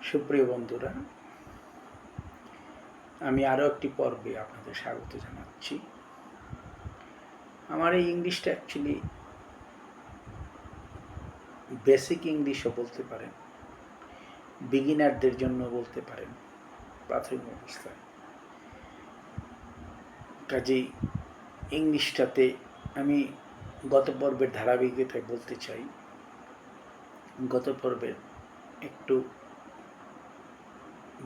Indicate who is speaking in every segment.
Speaker 1: সুপ্রিয় বন্ধুরা, আমি আরও একটি পর্বে আপনাদের স্বাগত জানাচ্ছি। আমার এই ইংলিশটা অ্যাকচুয়ালি বেসিক ইংলিশও বলতে পারেন, বিগিনারদের জন্য বলতে পারেন, প্রাথমিক অবস্থায়। কাজেই ইংলিশটাতে আমি গত পর্বের ধারাবাহিকতায় বলতে চাই। গত পর্বের একটু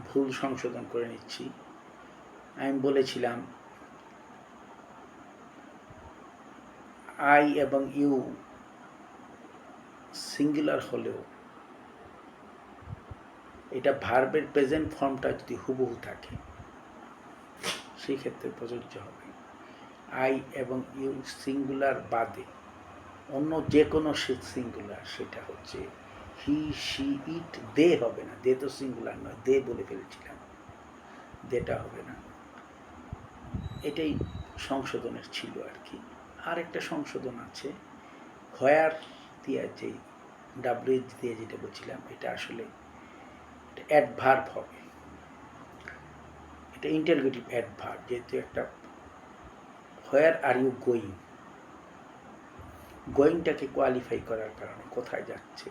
Speaker 1: ভুল সংশোধন করে নিচ্ছি। আমি বলেছিলাম আই এবং ইউ সিঙ্গুলার হলেও এটা ভার্বের প্রেজেন্ট ফর্মটা যদি হুবহু থাকে সেই ক্ষেত্রে প্রযোজ্য হবে। আই এবং ইউ সিঙ্গুলার বাদে অন্য যে কোনো সিঙ্গুলার, সেটা হচ্ছে হি, শি, ইট, দে হবে না। দে তো সিঙ্গুলার নয়, দে বলে ফেলেছিলাম, দেটা হবে না। এটাই সংশোধনের ছিল আর কি। আর একটা সংশোধন আছে, হোয়ার দিয়ে যে ডাব্লিউ দিয়ে যেটা বলছিলাম, এটা আসলে অ্যাডভার্ব হবে। এটা ইন্টারোগেটিভ অ্যাডভার্ব, যেহেতু একটা হোয়ার আর ইউ গোয়িং, গোয়িংটাকে কোয়ালিফাই করার কারণে কোথায় যাচ্ছে,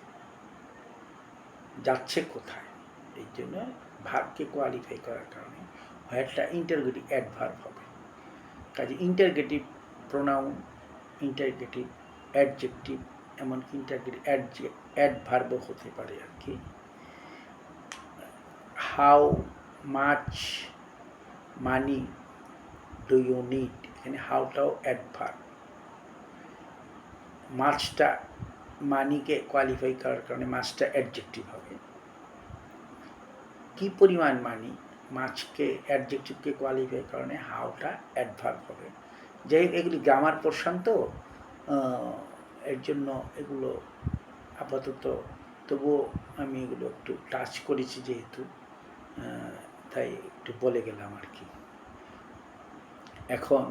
Speaker 1: যাচ্ছে কোথায়, এই জন্য ভার্বকে কোয়ালিফাই করার কারণে হোয়ারটা ইন্টারোগেটিভ অ্যাডভার্ব হবে। কাজে ইন্টারগেটিভ প্রোনাউন, ইন্টারগেটিভ অ্যাডজেক্টিভ, এমনকি ইন্টারগেটিভ অ্যাডভার্বও হতে পারে আর কি। How much money do you need, এখানে হাউটাও অ্যাডভার্ব। মাছটা মানিকে কোয়ালিফাই করার কারণে মাছটা অ্যাডজেক্টিভ হবে। কি পরিমাণ মানি, মাছকে অ্যাডজেক্টিভকে কোয়ালিফাই কারণে হাউটা অ্যাডভার্ব হবে। যাই হোক, এগুলি গ্রামার পোর্শন তো, এর জন্য এগুলো আপাতত, তবুও আমি এগুলো একটু টাচ করেছি যেহেতু, তাই একটু বলে গেলাম আর কি। এখন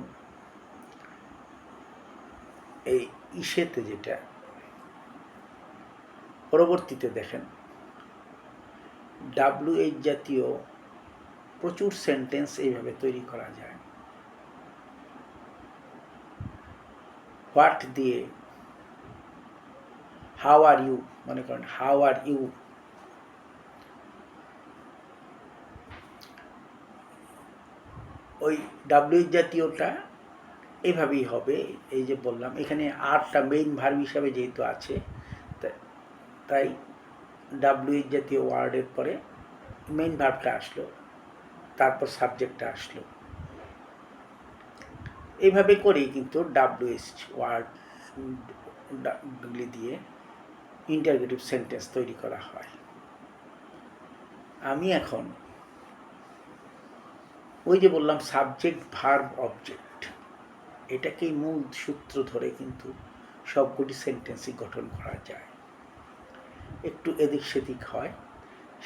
Speaker 1: এই ইসেতে যেটা পরবর্তীতে দেখেন, WH জাতীয় প্রচুর সেন্টেন্স এইভাবে তৈরি করা যায়। হোয়াট দিয়ে হাউ আর ইউ, মনে করেন হাউ আর ইউ, ওই WH জাতীয়টা এইভাবেই হবে। এই যে বললাম, এখানে আরটা মেইন ভার্ব হিসাবে যেহেতু আছে, তাই WH জাতীয় ওয়ার্ডের পরে মেইন ভার্বটা আসলো, তারপর সাবজেক্টটা আসলো। এইভাবে করেই কিন্তু WH ওয়ার্ডগুলি দিয়ে ইন্টারগেটিভ সেন্টেন্স তৈরি করা হয়। আমি এখন ওই যে বললাম সাবজেক্ট ভার্ব অবজেক্ট, এটাকেই মূল সূত্র ধরে কিন্তু সবগুলি সেন্টেন্সই গঠন করা যায়। একটু এদিক সেদিক হয়,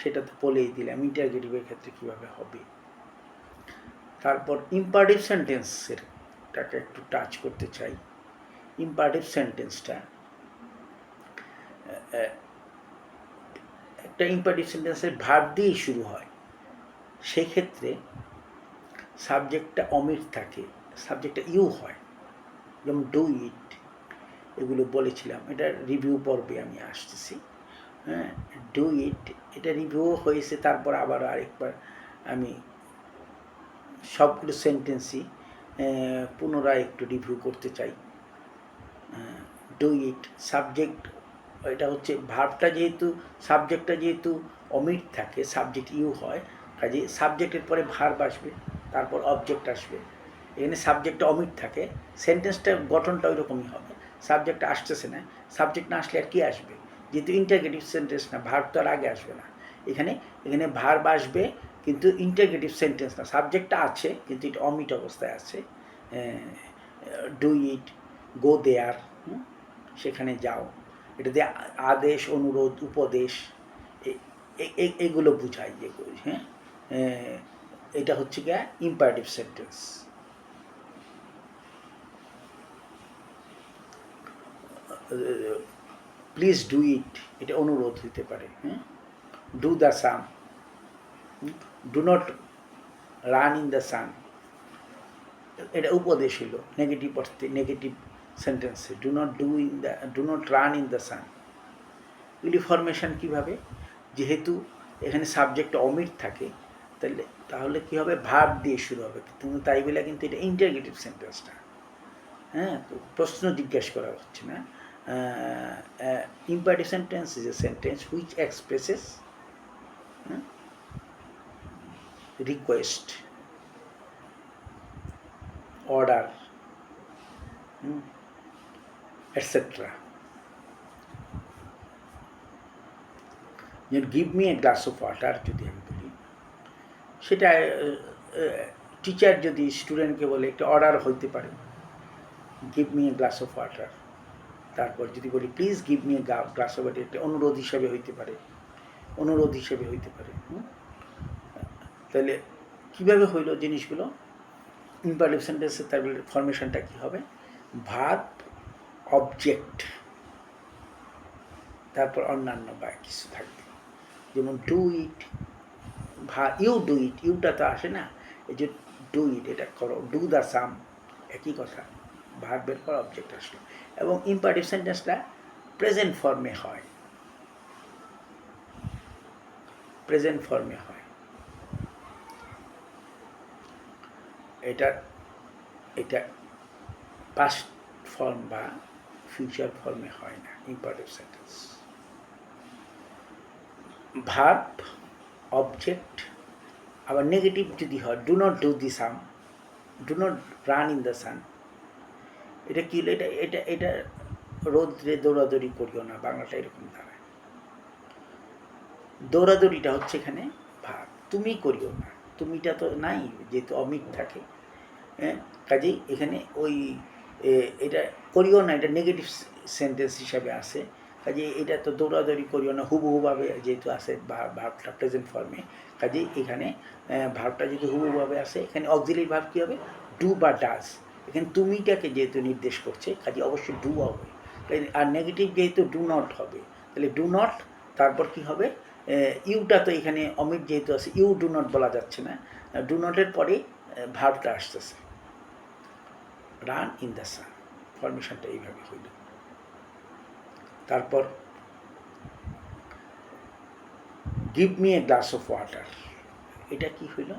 Speaker 1: সেটা তো বলেই দিলাম ইন্টারগেটিভের ক্ষেত্রে কীভাবে হবে। তারপর ইম্পারেটিভ সেন্টেন্সেরটাকে একটু টাচ করতে চাই। ইম্পারেটিভ সেন্টেন্সটা একটা ইম্পারেটিভ সেন্টেন্সের ভার্ব দিয়েই শুরু হয়। সেক্ষেত্রে সাবজেক্টটা অমিট থাকে, সাবজেক্টটা ইউ হয়। যেমন ডু ইট, এগুলো বলেছিলাম, এটা রিভিউ পর্বে আমি আসতেছি। হ্যাঁ, ডু ইট, এটা রিভিউ হয়েছে, তারপর আবার আরেকবার আমি সবগুলো সেন্টেন্সই পুনরায় একটু রিভিউ করতে চাই। ডু ইট, সাবজেক্ট, এটা হচ্ছে ভার্বটা যেহেতু, সাবজেক্টটা যেহেতু অমিট থাকে, সাবজেক্ট ইউ হয়, কাজে সাবজেক্টের পরে ভার্ব আসবে, তারপর অবজেক্ট আসবে। এখানে সাবজেক্টটা অমিট থাকে, সেন্টেন্সটার গঠনটা ওই রকমই হবে। সাবজেক্টটা আসতেছে না, সাবজেক্ট না আসলে আর কি আসবে, যেহেতু ইন্টারগেটিভ সেন্টেন্স না, ভার্ব তো আর আগে আসবে না। এখানে ভার্ব আসবে, কিন্তু ইন্টারগেটিভ সেন্টেন্স না, সাবজেক্টটা আছে কিন্তু এটা অমিট অবস্থায় আছে। ডু ইট, গো দেয়ার, সেখানে যাও, এটা দিয়ে আদেশ, অনুরোধ, উপদেশ, এগুলো বোঝায় যেগুলো। হ্যাঁ, এটা হচ্ছে গিয়ে imperative sentence. Please do it, এটা অনুরোধ হতে পারে। হ্যাঁ, do the some, do not run in the সান, এটা উপদেশ হলো নেগেটিভ অর্থে, নেগেটিভ সেন্টেন্সে do not run in the সান। এগুলি ফরমেশন কীভাবে, যেহেতু এখানে সাবজেক্ট অমিট থাকে তাহলে কী হবে, ভার্ব দিয়ে শুরু হবে, কিন্তু তাই বলে কিন্তু এটা ইন্টারগেটিভ সেন্টেন্সটা, হ্যাঁ, তো প্রশ্ন জিজ্ঞেস করা হচ্ছে না। Imperative sentence is a sentence which expresses request, order, etcetera. যেমন give me a glass of water যদি আমি বলি, সেটা টিচার যদি স্টুডেন্টকে বলে একটা অর্ডার হইতে পারে, give me a glass of water. তারপর যদি বলি please give me a glass of water, একটা অনুরোধ হিসাবে হইতে পারে, তাহলে কীভাবে হইল জিনিসগুলো, ইম্পারেটিভ সেন্টেন্সের তার ফরমেশনটা কী হবে, ভার্ব, অবজেক্ট, তারপর অন্যান্য বা কিছু থাকবে, যেমন do it, you do it, ইউটা তো আসে না, এই যে ডু ইট, এটা করো, ডু দ্য সাম, একই কথা, ভার্বের পর অবজেক্ট আসলো। এবং ইম্পারেটিভ সেন্টেন্সটা প্রেজেন্ট ফর্মে হয়, এটা পাস্ট ফর্ম বা ফিউচার ফর্মে হয় না ইম্পারেটিভ সেন্টেন্স। ভার্ব, অবজেক্ট, আবার নেগেটিভ যদি হয়, do not do the some, do not run in the সান, এটা কী হলো, এটা রোদ্রে দৌড়াদৌড়ি করিও না, বাংলাটা এরকম দাঁড়ায়। দৌড়াদৌড়িটা হচ্ছে এখানে ভার্ব, তুমি করিও না, তুমিটা তো নাই, যেহেতু অমিট থাকে, হ্যাঁ, কাজেই এখানে ওই এটা করিও না, এটা নেগেটিভ সেন্টেন্স হিসাবে আসে, কাজেই এটা তো দৌড়াদৌড়ি করিও না হুবহুভাবে যেহেতু আসে, ভার্বটা প্রেজেন্ট ফর্মে, কাজেই এখানে ভার্বটা যদি হুবহুভাবে আসে, এখানে অক্সিলারি ভার্ব কী হবে, ডু বা ডাজ, এখানে তুমিটাকে যেহেতু নির্দেশ করছে, কাজে অবশ্যই ডু হবে, আর নেগেটিভ যেহেতু ডু নট হবে, তাহলে ডু নট, তারপর কি হবে, ইউটা তো এখানে অমিট যেহেতু আছে, ইউ ডু নট বলা যাচ্ছে না, ডু নটের পরে ভার্বটা আসতেছে, রান ইন দ্য সান, ফরমেশনটা এইভাবে হইল। তারপর give me a glass of water, এটা কি হইল,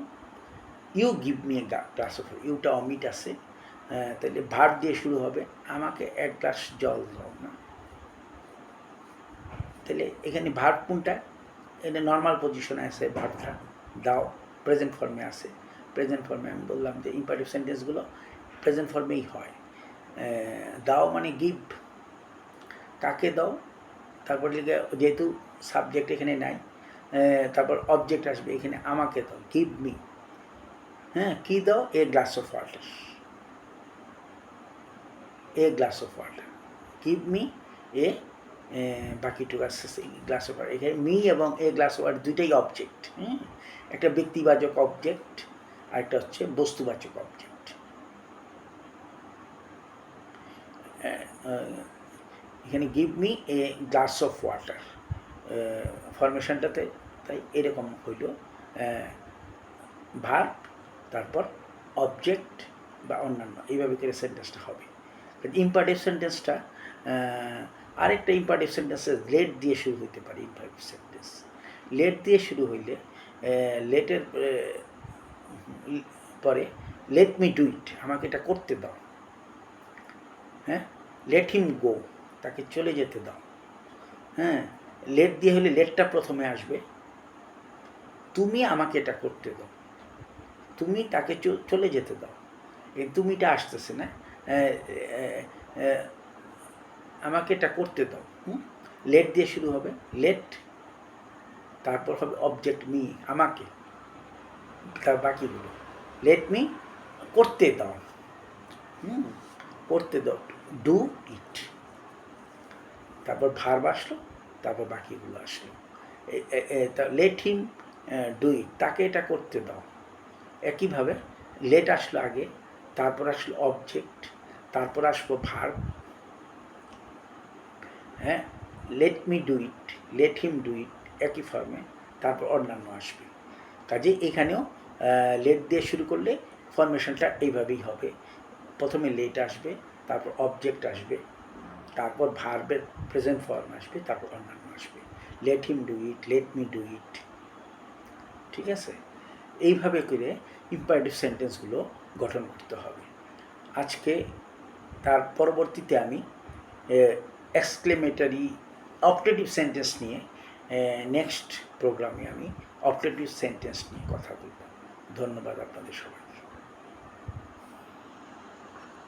Speaker 1: you give me a glass of, ইউটা অমিট আছে, তাহলে ভার্ব দিয়ে শুরু হবে, আমাকে এক গ্লাস জল দাও না, তাহলে এখানে ভার্ব কোনটা, এটা নর্মাল পজিশনে আছে, ভার্বটা দাও প্রেজেন্ট ফর্মে আছে, প্রেজেন্ট ফর্মে আমি বললাম যে ইম্পারেটিভ সেন্টেন্সগুলো প্রেজেন্ট ফর্মেই হয়। দাও মানে গিভ, কাকে দাও, তারপর লিখে যেহেতু সাবজেক্ট এখানে নাই, তারপর অবজেক্ট আসবে, এখানে আমাকে দাও, গিভ মি, হ্যাঁ, কী দাও, a glass of water, a glass of water, give me a, বাকিটুকু আসছে গ্লাস অফ ওয়াটার, এখানে মি এবং এ গ্লাস অফ ওয়াটার দুইটাই অবজেক্ট, হ্যাঁ, একটা ব্যক্তিবাচক অবজেক্ট আর একটা হচ্ছে বস্তুবাচক অবজেক্ট। এখানে give me a glass of water, ফরমেশনটাতে তাই এরকম হইল, ভার্ব, তারপর অবজেক্ট বা অন্যান্য, এইভাবে করে সেন্টেন্সটা হবে। ইম্পারেটিভ সেন্টেন্সটা, আরেকটা ইম্পারেটিভ সেন্টেন্সে লেট দিয়ে শুরু হইতে পারে, ইম্পারেটিভ সেন্টেন্স লেট দিয়ে শুরু হইলে, লেটের পরে লেট মি ডু ইট, আমাকে এটা করতে দাও, হ্যাঁ, লেট হিম গো, তাকে চলে যেতে দাও, হ্যাঁ, লেট দিয়ে হলে লেটটা প্রথমে আসবে, তুমি আমাকে এটা করতে দাও, তুমি তাকে চলে যেতে দাও, এই তুমিটা আসতেছে না, আমাকে এটা করতে দাও, লেট দিয়ে শুরু হবে, লেট, তারপর হবে অবজেক্ট মি, আমাকে, তার বাকিগুলো, লেট মি করতে দাও, করতে দাও, ডু ইট, তারপর ভার্ব আসলো, তারপর বাকিগুলো আসলো, লেট হিম ডু ইট, তাকে এটা করতে দাও, একইভাবে লেট আসলো আগে, তারপর আসলো অবজেক্ট, তারপর আসবো ভার্ব, হ্যাঁ, let me do it, let him do it, একই ফর্মে, তারপর অন্যান্য আসবে। কাজে এখানেও লেট দিয়ে শুরু করলে ফরমেশনটা এইভাবেই হবে। প্রথমে লেট আসবে, তারপর অবজেক্ট আসবে, তারপর ভার্বের প্রেজেন্ট ফর্ম আসবে, তারপর অন্যান্য আসবে। Let him do it, let me do it. ঠিক আছে? এইভাবে করে ইম্পারেটিভ সেন্টেন্সগুলো গঠন করতে হবে। আজকে তার পরবর্তীতে আমি এক্সক্লেমেটারি অপটেটিভ সেন্টেন্স নিয়ে নেক্সট প্রোগ্রামে আমি অপটেটিভ সেন্টেন্স নিয়ে কথা বলব। ধন্যবাদ আপনাদের সবাই।